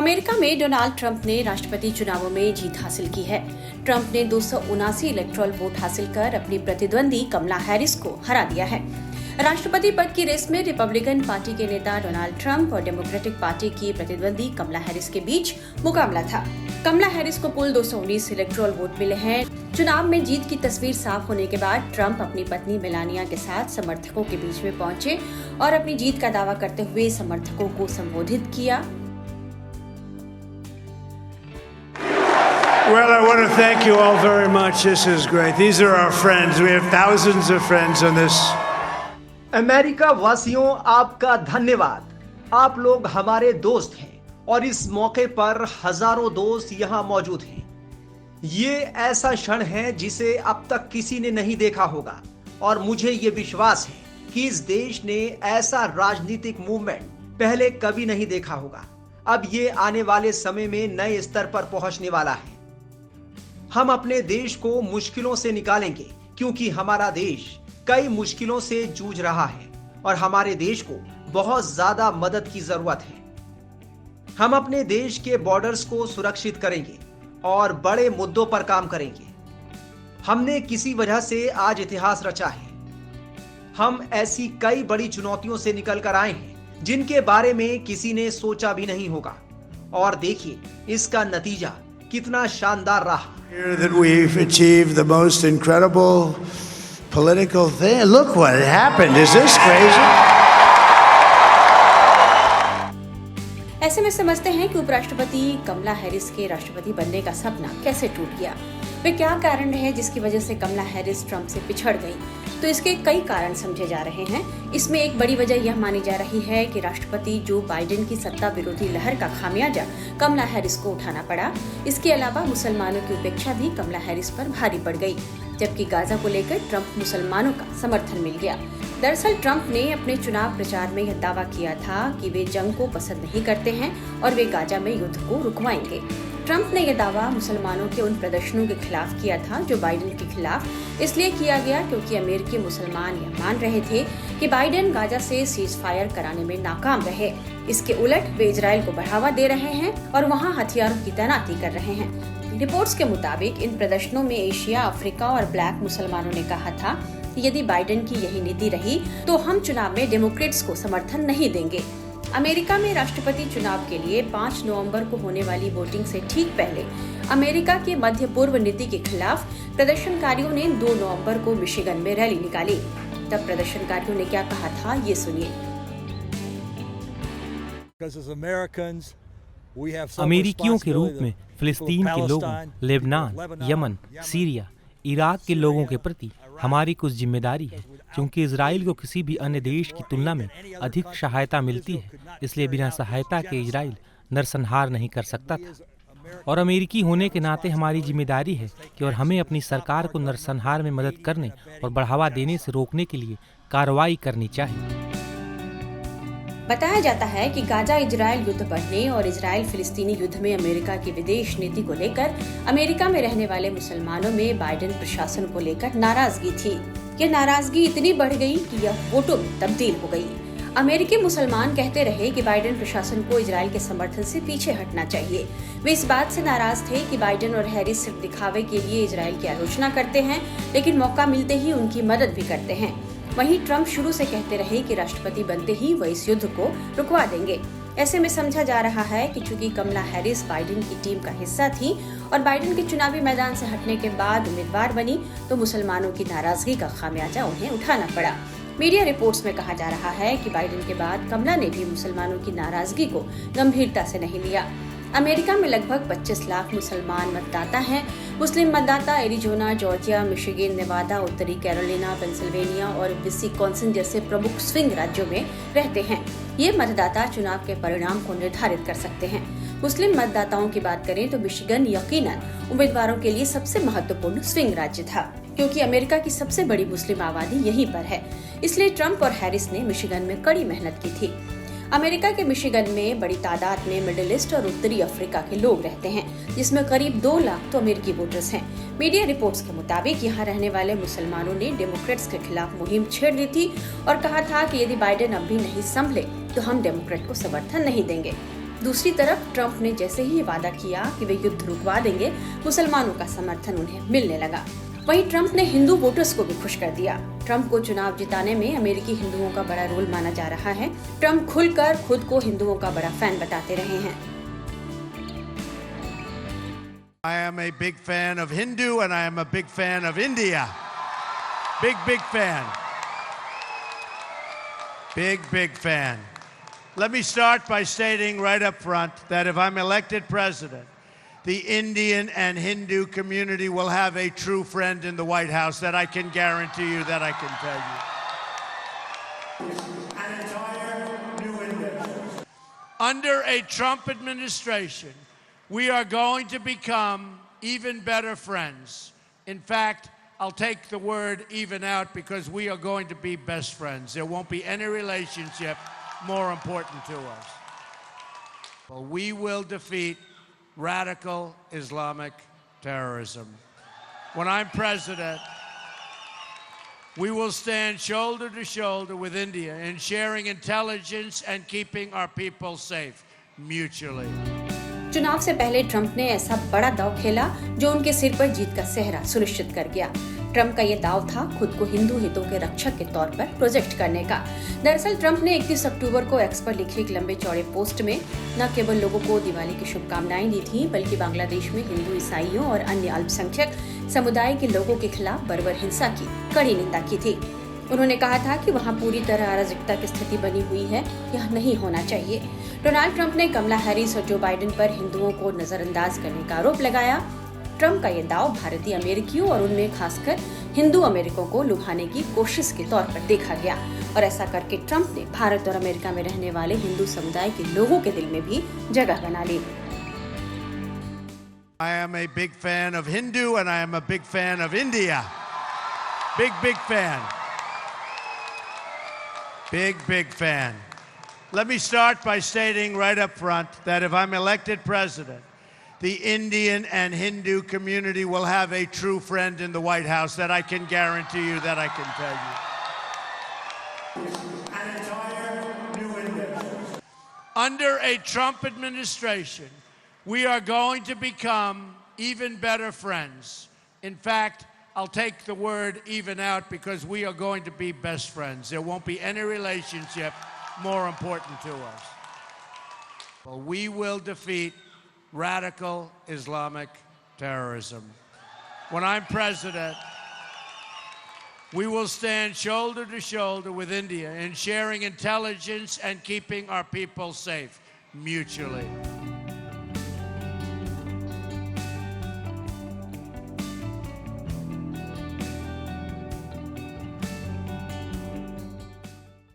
America में Donald Trump ने राष्ट्रपति चुनावों में जीत हासिल की है। ट्रंप ने 279 इलेक्टोरल वोट हासिल कर अपनी प्रतिद्वंदी कमला हैरिस को हरा दिया है। राष्ट्रपति पद की रेस में रिपब्लिकन पार्टी के नेता डोनाल्ड ट्रंप और डेमोक्रेटिक पार्टी की प्रतिद्वंदी कमला हैरिस के बीच मुकाबला था। कमला हैरिस को कुल 219 इलेक्टोरल वोट मिले हैं। चुनाव में जीत की तस्वीर साफ होने के बाद ट्रंप अपनी पत्नी मेलानिया के साथ समर्थकों के बीच में पहुंचे और अपनी जीत का दावा करते हुए समर्थकों को संबोधित किया। Well, I want to thank you all very much. This is great. These are our friends. We have thousands of friends on this. America वासियों, आपका धन्यवाद। आप लोग हमारे दोस्त हैं और इस मौके पर हजारों दोस्त यहाँ मौजूद हैं। ये ऐसा क्षण है जिसे अब तक किसी ने नहीं देखा होगा और मुझे ये विश्वास है कि इस देश ने ऐसा राजनीतिक मूवमेंट पहले कभी नहीं देखा होगा। अब ये आने वाले समय में नए स्तर पर पहुंचने वाला है। हम अपने देश को मुश्किलों से निकालेंगे क्योंकि हमारा देश कई मुश्किलों से जूझ रहा है और हमारे देश को बहुत ज्यादा मदद की जरूरत है। हम अपने देश के बॉर्डर्स को सुरक्षित करेंगे और बड़े मुद्दों पर काम करेंगे। हमने किसी वजह से आज इतिहास रचा है। हम ऐसी कई बड़ी चुनौतियों से निकल कर आए हैं जिनके बारे में किसी ने सोचा भी नहीं होगा और देखिए इसका नतीजा कितना शानदार रहा। Here that we've achieved the most incredible political thing. Look what happened. Is this crazy? ऐसे में समझते हैं कि उपराष्ट्रपति कमला हैरिस के राष्ट्रपति बनने का सपना कैसे टूट गया। वे क्या कारण रहे जिसकी वजह से कमला हैरिस ट्रंप से पिछड़ गई। तो इसके कई कारण समझे जा रहे हैं। इसमें एक बड़ी वजह यह मानी जा रही है कि राष्ट्रपति जो बाइडेन की सत्ता विरोधी लहर का खामियाजा कमला हैरिस को उठाना पड़ा। इसके अलावा मुसलमानों की उपेक्षा भी कमला हैरिस पर भारी पड़ गई, जबकि गाजा को लेकर ट्रंप मुसलमानों का समर्थन मिल गया। दरअसल ट्रंप ने अपने चुनाव प्रचार में यह दावा किया था कि वे जंग को पसंद नहीं करते हैं और वे गाजा में युद्ध को रुकवाएंगे। ट्रंप ने यह दावा मुसलमानों के उन प्रदर्शनों के खिलाफ किया था जो बाइडेन के खिलाफ इसलिए किया गया क्योंकि अमेरिकी मुसलमान यह मान रहे थे कि बाइडेन गाजा से सीज फायर कराने में नाकाम रहे। इसके उलट वे इजराइल को बढ़ावा दे रहे हैं और वहां हथियारों की तैनाती कर रहे हैं। रिपोर्ट्स के मुताबिक इन प्रदर्शनों में एशिया, अफ्रीका और ब्लैक मुसलमानों ने कहा था कि यदि बाइडेन की यही नीति रही तो हम चुनाव में डेमोक्रेट्स को समर्थन नहीं देंगे। अमेरिका में राष्ट्रपति चुनाव के लिए 5 नवंबर को होने वाली वोटिंग से ठीक पहले अमेरिका की मध्य पूर्व नीति के खिलाफ प्रदर्शनकारियों ने 2 नवंबर को मिशिगन में रैली निकाली। तब प्रदर्शनकारियों ने क्या कहा था, ये सुनिए। अमेरिकियों के रूप में फिलिस्तीन के लोगों, लेबनान, यमन, सीरिया, इराक के लोगों के प्रति हमारी कुछ जिम्मेदारी है। क्योंकि इजराइल को किसी भी अन्य देश की तुलना में अधिक सहायता मिलती है, इसलिए बिना सहायता के इजराइल नरसंहार नहीं कर सकता था। और अमेरिकी होने के नाते हमारी जिम्मेदारी है कि और हमें अपनी सरकार को नरसंहार में मदद करने और बढ़ावा देने से रोकने के लिए कार्रवाई करनी चाहिए। बताया जाता है कि गाजा इजराइल युद्ध बढ़ने और इजराइल फिलिस्तीनी युद्ध में अमेरिका की विदेश नीति को लेकर अमेरिका में रहने वाले मुसलमानों में बाइडेन प्रशासन को लेकर नाराजगी थी। यह नाराजगी इतनी बढ़ गई कि यह वोटों में तब्दील हो गई। अमेरिकी मुसलमान कहते रहे कि बाइडेन प्रशासन को इजराइल के समर्थन से पीछे हटना चाहिए। वे इस बात से नाराज थे कि बाइडेन और हैरिस सिर्फ दिखावे के लिए इजराइल की आलोचना करते हैं, लेकिन मौका मिलते ही उनकी मदद भी करते हैं। वहीं ट्रंप शुरू से कहते रहे कि राष्ट्रपति बनते ही वह इस युद्ध को रुकवा देंगे। ऐसे में समझा जा रहा है कि चूंकि कमला हैरिस बाइडेन की टीम का हिस्सा थी और बाइडेन के चुनावी मैदान से हटने के बाद उम्मीदवार बनी, तो मुसलमानों की नाराजगी का खामियाजा उन्हें उठाना पड़ा। मीडिया रिपोर्ट्स में कहा जा रहा है कि बाइडेन के बाद कमला ने भी मुसलमानों की नाराजगी को गंभीरता से नहीं लिया। अमेरिका में लगभग 25 लाख मुसलमान मतदाता हैं। मुस्लिम मतदाता एरिजोना, जॉर्जिया, मिशिगन, नेवादा, उत्तरी कैरोलिना, पेंसिल्वेनिया और विस्कॉन्सिन जैसे प्रमुख स्विंग राज्यों में रहते हैं। ये मतदाता चुनाव के परिणाम को निर्धारित कर सकते हैं। मुस्लिम मतदाताओं की बात करें तो मिशिगन यकीनन उम्मीदवारों के लिए सबसे महत्वपूर्ण स्विंग राज्य था, क्योंकि अमेरिका की सबसे बड़ी मुस्लिम आबादी यहीं पर है। इसलिए ट्रंप और हैरिस ने मिशिगन में कड़ी मेहनत की थी। अमेरिका के मिशिगन में बड़ी तादाद में मिडिल ईस्ट और उत्तरी अफ्रीका के लोग रहते हैं, जिसमें करीब 2 लाख तो अमेरिकी वोटर्स हैं। मीडिया रिपोर्ट्स के मुताबिक यहाँ रहने वाले मुसलमानों ने डेमोक्रेट्स के खिलाफ मुहिम छेड़ दी थी और कहा था कि यदि बाइडेन अब भी नहीं संभले तो हम डेमोक्रेट को समर्थन नहीं देंगे। दूसरी तरफ ट्रंप ने जैसे ही ये वादा किया कि वे युद्ध रुकवा देंगे, मुसलमानों का समर्थन उन्हें मिलने लगा। वहीं ट्रंप ने हिंदू वोटर्स को भी खुश कर दिया। ट्रंप को चुनाव जिताने में अमेरिकी हिंदुओं का बड़ा रोल माना जा रहा है। ट्रंप खुलकर खुद को हिंदुओं का बड़ा फैन बताते रहे हैं। I am a big fan of Hindu and I am a big fan of India. Big fan. Big fan. Let me start by stating right up front that if I'm elected president, the Indian and Hindu community will have a true friend in the White House. That I can guarantee you, that I can tell you. An entire new India. Under a Trump administration, we are going to become even better friends. In fact, I'll take the word even out because we are going to be best friends. There won't be any relationship more important to us. Well, we will defeat radical Islamic terrorism. When I'm president, we will stand shoulder to shoulder with India in sharing intelligence and keeping our people safe mutually. चुनाव से पहले Trump ने ऐसा बड़ा दांव खेला जो उनके सिर पर जीत का सेहरा सुनिश्चित कर गया। ट्रंप का ये दाव था खुद को हिंदू हितों के रक्षक के तौर पर प्रोजेक्ट करने का। दरअसल ट्रंप ने 31 अक्टूबर को एक्स पर लिखे एक लंबे चौड़े पोस्ट में न केवल लोगों को दिवाली की शुभकामनाएं दी थी, बल्कि बांग्लादेश में हिंदू, ईसाइयों और अन्य अल्पसंख्यक समुदाय के लोगों के खिलाफ बर्बर हिंसा की कड़ी निंदा की थी। उन्होंने कहा था कि वहां पूरी तरह अराजकता की स्थिति बनी हुई है, यह नहीं होना चाहिए। डोनाल्ड ट्रंप ने कमला हैरिस और जो बाइडेन पर हिंदुओं को नजरअंदाज करने का आरोप लगाया। ट्रंप का ये दाव भारतीय अमेरिकियों और उनमें खासकर हिंदू अमेरिकों को लुभाने की कोशिश के तौर पर देखा गया और ऐसा करके ट्रंप ने भारत और अमेरिका में रहने वाले हिंदू समुदाय के लोगों के दिल में भी जगह बना ली। I am a big fan of Hindu and I am a big fan of India. Big fan. Big fan. Let me start by stating right up front that if I'm elected president, the Indian and Hindu community will have a true friend in the White House. That I can guarantee you, that I can tell you. An entire new India. Under a Trump administration, we are going to become even better friends. In fact, I'll take the word even out because we are going to be best friends. There won't be any relationship more important to us. Well, we will defeat radical Islamic terrorism. When I'm president, we will stand shoulder to shoulder with India in sharing intelligence and keeping our people safe mutually.